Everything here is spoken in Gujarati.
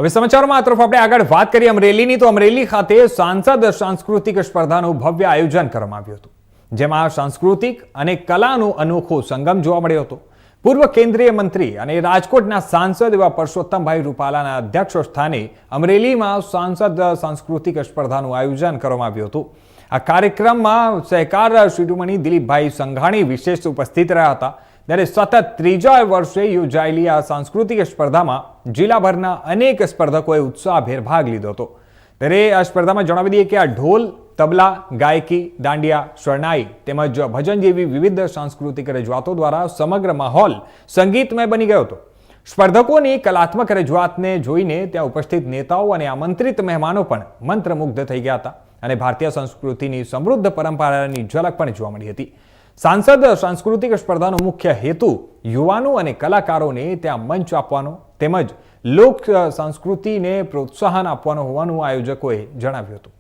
હવે સમાચારોમાં આ તરફ આપણે આગળ વાત કરીએ અમરેલીની, તો અમરેલી ખાતે સાંસદ સાંસ્કૃતિક સ્પર્ધાનું ભવ્ય આયોજન કરવામાં આવ્યું હતું, જેમાં સાંસ્કૃતિક અને કલાનો અનોખો સંગમ જોવા મળ્યો હતો. પૂર્વ કેન્દ્રીય મંત્રી અને રાજકોટના સાંસદ એવા પરસોત્તમભાઈ રૂપાલાના અધ્યક્ષ સ્થાને અમરેલીમાં સાંસદ સાંસ્કૃતિક સ્પર્ધાનું આયોજન કરવામાં આવ્યું હતું. આ કાર્યક્રમમાં સહકાર શિરોમણી દિલીપભાઈ સંઘાણી વિશેષ ઉપસ્થિત રહ્યા હતા. ત્યારે સતત ત્રીજા વર્ષે યોજાયેલી આ સાંસ્કૃતિક સ્પર્ધામાં જિલ્લાભરના અનેક સ્પર્ધકોએ ઉત્સાહભેર ભાગ લીધો હતો. ત્યારે આ સ્પર્ધામાં જણાવી દઈએ કે આ ઢોલ, તબલા, ગાયકી, દાંડિયા, શરણાઈ તેમજ ભજન જેવી વિવિધ સાંસ્કૃતિક રજૂઆતો દ્વારા સમગ્ર માહોલ સંગીતમય બની ગયો હતો. સ્પર્ધકોની કલાત્મક રજૂઆતને જોઈને ત્યાં ઉપસ્થિત નેતાઓ અને આમંત્રિત મહેમાનો પણ મંત્રમુગ્ધ થઈ ગયા હતા અને ભારતીય સંસ્કૃતિની સમૃદ્ધ પરંપરાની ઝલક પણ જોવા મળી હતી. સાંસદ સાંસ્કૃતિક સ્પર્ધાનો મુખ્ય હેતુ યુવાનો અને કલાકારોને ત્યાં મંચ આપવાનો તેમજ લોક સંસ્કૃતિને પ્રોત્સાહન આપવાનો હોવાનું આયોજકોએ જણાવ્યું હતું.